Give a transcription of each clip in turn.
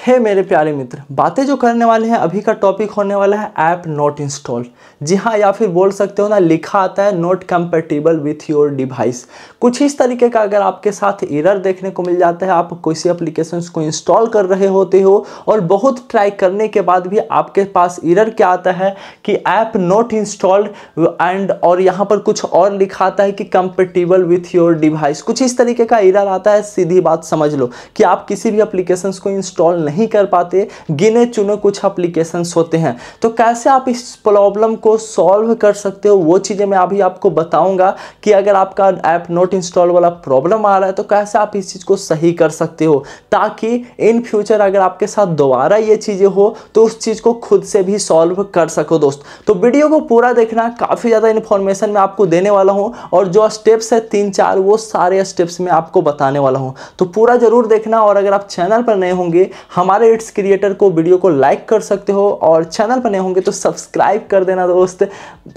हे मेरे प्यारे मित्र, बातें जो करने वाले हैं अभी का टॉपिक होने वाला है ऐप नॉट इंस्टॉल। जी हाँ, या फिर बोल सकते हो ना, लिखा आता है not compatible with your device. कुछ इस तरीके का अगर आपके साथ एरर देखने को मिल जाता है, आप किसी एप्लीकेशंस को इंस्टॉल कर रहे होते हो और बहुत ट्राई करने के बाद भी आपके पास एरर क्या आता है कि ऐप नॉट इंस्टॉल्ड एंड और यहाँ पर कुछ और लिखा आता है कि कंपेटिबल विथ योर डिवाइस। कुछ इस तरीके का एरर आता है। सीधी बात समझ लो कि आप किसी भी एप्लीकेशंस को इंस्टॉल नहीं कर पाते, गिने चुने कुछ एप्लीकेशंस होते हैं। तो कैसे आप इस प्रॉब्लम को सॉल्व कर सकते हो, वो चीज़ें मैं अभी आपको बताऊंगा कि अगर आपका ऐप नॉट इंस्टॉल वाला प्रॉब्लम आ रहा है तो कैसे आप इस चीज़ को सही कर सकते हो, ताकि इन फ्यूचर अगर आपके साथ दोबारा ये चीज़ें हो तो उस चीज़ को खुद से भी सॉल्व कर सको। दोस्त, तो वीडियो को पूरा देखना, काफ़ी ज़्यादा इन्फॉर्मेशन मैं आपको देने वाला हूँ और जो स्टेप्स है 3-4 वो सारे स्टेप्स मैं आपको बताने वाला हूँ। तो पूरा जरूर देखना। और अगर आप चैनल पर नए होंगे, हमारे इट्स क्रिएटर को वीडियो को लाइक कर सकते हो और चैनल पर नए होंगे तो सब्सक्राइब कर देना दोस्त,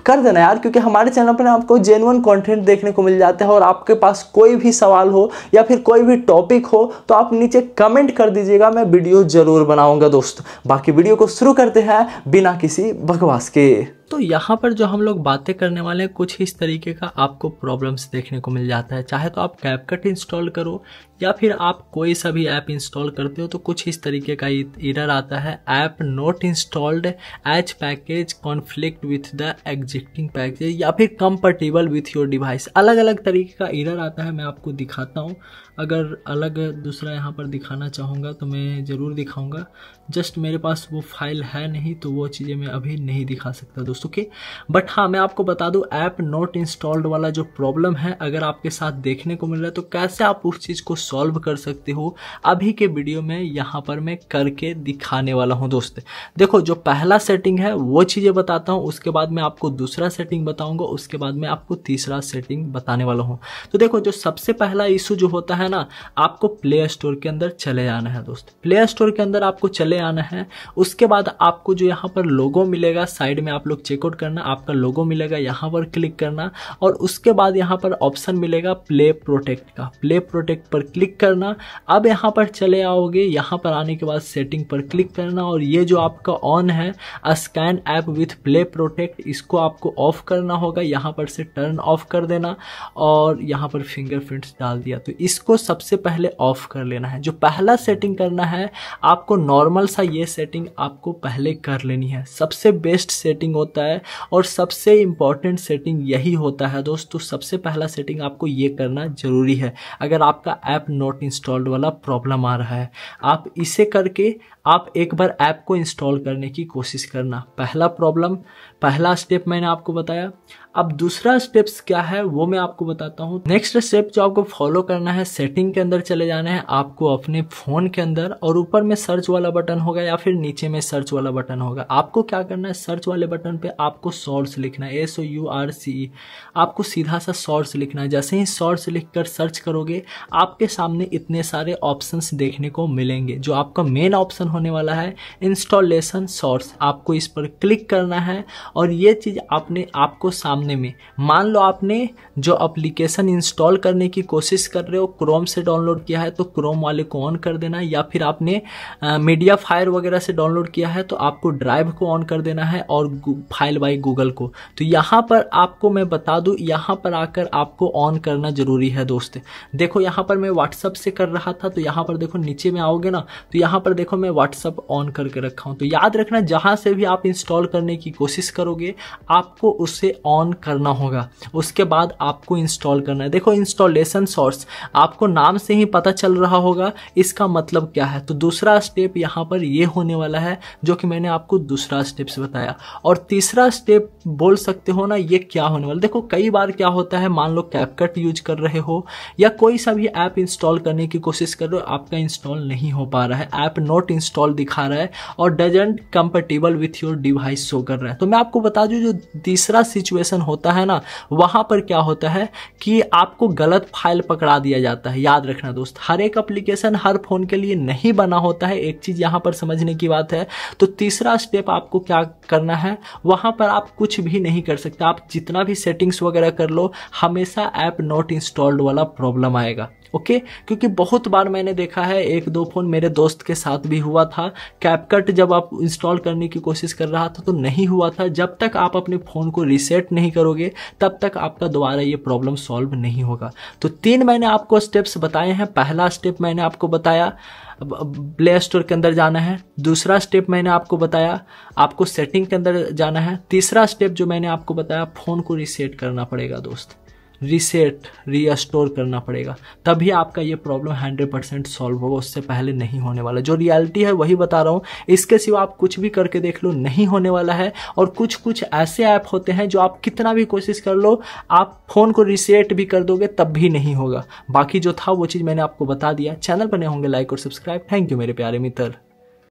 कर देना यार, क्योंकि हमारे चैनल पर आपको जेन्युइन कंटेंट देखने को मिल जाता है। और आपके पास कोई भी सवाल हो या फिर कोई भी टॉपिक हो तो आप नीचे कमेंट कर दीजिएगा, मैं वीडियो जरूर बनाऊंगा दोस्त। बाकी वीडियो को शुरू करते हैं बिना किसी बकवास के। तो यहाँ पर जो हम लोग बातें करने वाले हैं, कुछ इस तरीके का आपको प्रॉब्लम्स देखने को मिल जाता है। चाहे तो आप कैपकट इंस्टॉल करो या फिर आप कोई सा भी ऐप इंस्टॉल करते हो तो कुछ इस तरीके का एरर आता है, app not installed as package conflict with the existing package या फिर कंपेटिबल विथ योर डिवाइस। अलग अलग तरीके का एरर आता है, मैं आपको दिखाता हूँ। अगर अलग दूसरा यहाँ पर दिखाना चाहूँगा तो मैं ज़रूर दिखाऊँगा, जस्ट मेरे पास वो फाइल है नहीं तो वो चीज़ें मैं अभी नहीं दिखा सकता दोस्तों के। बट हाँ, मैं आपको बता दूँ, ऐप नॉट इंस्टॉल्ड वाला जो प्रॉब्लम है अगर आपके साथ देखने को मिल रहा है तो कैसे आप उस चीज़ को सॉल्व कर सकते हो, अभी के वीडियो में यहाँ पर मैं करके दिखाने वाला हूँ दोस्त। देखो, जो पहला सेटिंग है वो चीज़ें बताता हूँ, उसके बाद मैं आपको दूसरा सेटिंग बताऊँगा, उसके बाद मैं आपको तीसरा सेटिंग बताने वाला हूँ। तो देखो, जो सबसे पहला इशू जो होता है ना, आपको प्ले स्टोर के अंदर चले जाना है दोस्त। प्ले स्टोर के अंदर आपको चले आना है। उसके बाद आपको जो यहाँ पर लोगो मिलेगा, साइड में आप लोग चेकआउट करना, आपका लोगो मिलेगा, यहाँ पर क्लिक करना और उसके बाद यहाँ पर ऑप्शन मिलेगा प्ले प्रोटेक्ट का। प्ले प्रोटेक्ट पर क्लिक करना। अब यहाँ पर चले आओगे, यहाँ पर आने के बाद सेटिंग पर क्लिक करना और ये जो आपका ऑन है scan app with play protect, इसको आपको ऑफ करना होगा। यहाँ पर से टर्न ऑफ कर देना और यहाँ पर फिंगरप्रिंट्स डाल दिया, तो इसको सबसे पहले ऑफ कर लेना है। जो पहला सेटिंग करना है आपको, नॉर्मल सा ये सेटिंग आपको पहले कर लेनी है। सबसे बेस्ट सेटिंग होता है और सबसे इंपॉर्टेंट सेटिंग यही होता है दोस्तों। सबसे पहला सेटिंग आपको ये करना जरूरी है अगर आपका ऐप नॉट इंस्टॉल्ड वाला प्रॉब्लम आ रहा है। आप इसे करके आप एक बार ऐप को इंस्टॉल करने की कोशिश करना। पहला स्टेप मैंने आपको बताया। अब दूसरा स्टेप्स क्या है वो मैं आपको बताता हूँ। नेक्स्ट स्टेप जो आपको फॉलो करना है, सेटिंग के अंदर चले जाना है आपको अपने फोन के अंदर, और ऊपर में सर्च वाला बटन होगा या फिर नीचे में सर्च वाला बटन होगा। आपको क्या करना है, सर्च वाले बटन पे आपको सोर्स लिखना है, SOURCE। आपको सीधा सा सोर्स लिखना है। जैसे ही सोर्स लिखकर सर्च करोगे आपके सामने इतने सारे ऑप्शंस देखने को मिलेंगे। जो आपका मेन ऑप्शन होने वाला है इंस्टॉलेशन सोर्स, आपको इस पर क्लिक करना है और ये चीज आपको सामने में, मान लो आपने जो एप्लीकेशन इंस्टॉल करने की कोशिश कर रहे हो क्रोम से डाउनलोड किया है तो क्रोम वाले को ऑन कर देना, या फिर आपने मीडिया फायर वगैरह से डाउनलोड किया है तो आपको ड्राइव को ऑन कर देना है और फाइल बाय गूगल को। तो यहाँ पर आपको मैं बता दूं, यहाँ पर आकर आपको ऑन करना जरूरी है दोस्त। देखो, यहाँ पर मैं व्हाट्सअप से कर रहा था तो यहाँ पर देखो नीचे में आओगे ना तो यहाँ पर देखो मैं व्हाट्सअप ऑन करके रखा हूँ। तो याद रखना, जहाँ से भी आप इंस्टॉल करने की कोशिश करोगे आपको उसे ऑन करना होगा, उसके बाद आपको इंस्टॉल करना है। देखो, इंस्टॉलेशन सोर्स आपको नाम से ही पता चल रहा होगा इसका मतलब क्या है। तो दूसरा स्टेप यहाँ पर ये होने वाला है जो कि मैंने आपको दूसरा स्टेप से बताया। और तीसरा स्टेप बोल सकते हो ना, ये क्या होने वाला। देखो, कई बार क्या होता है, मान लो कैपकट यूज कर रहे हो या कोई सा भी ऐप इंस्टॉल करने की कोशिश कर रहे हो, आपका इंस्टॉल नहीं हो पा रहा है, ऐप नॉट इंस्टॉल दिखा रहा है और doesn't compatible with your device show कर रहा है। तो मैं आपको बता दूं, जो तीसरा सिचुएशन होता है ना, वहां पर क्या होता है कि आपको गलत फाइल पकड़ा दिया जाता है। याद रखना दोस्त, हर एक एप्लीकेशन हर फोन के लिए नहीं बना होता है, एक चीज यहां पर समझने की बात है। तो तीसरा स्टेप आपको क्या करना है, वहां पर आप कुछ भी नहीं कर सकते। आप जितना भी सेटिंग्स वगैरह कर लो, हमेशा ऐप नॉट इंस्टॉल्ड वाला प्रॉब्लम आएगा। ओके क्योंकि बहुत बार मैंने देखा है, एक दो फ़ोन मेरे दोस्त के साथ भी हुआ था, कैपकट जब आप इंस्टॉल करने की कोशिश कर रहा था तो नहीं हुआ था। जब तक आप अपने फ़ोन को रीसेट नहीं करोगे तब तक आपका दोबारा ये प्रॉब्लम सॉल्व नहीं होगा। तो 3 मैंने आपको स्टेप्स बताए हैं। पहला स्टेप मैंने आपको बताया प्ले स्टोर के अंदर जाना है। दूसरा स्टेप मैंने आपको बताया आपको सेटिंग के अंदर जाना है। तीसरा स्टेप जो मैंने आपको बताया फ़ोन को रीसेट करना पड़ेगा दोस्त, रीसेट रीस्टोर करना पड़ेगा, तभी आपका ये प्रॉब्लम 100% सॉल्व होगा, उससे पहले नहीं होने वाला। जो रियलिटी है वही बता रहा हूँ, इसके सिवा आप कुछ भी करके देख लो नहीं होने वाला है। और कुछ कुछ ऐसे ऐप होते हैं जो आप कितना भी कोशिश कर लो, आप फ़ोन को रीसेट भी कर दोगे तब भी नहीं होगा। बाकी जो था वो चीज़ मैंने आपको बता दिया। चैनल पर नए होंगे लाइक और सब्सक्राइब। थैंक यू मेरे प्यारे मित्र।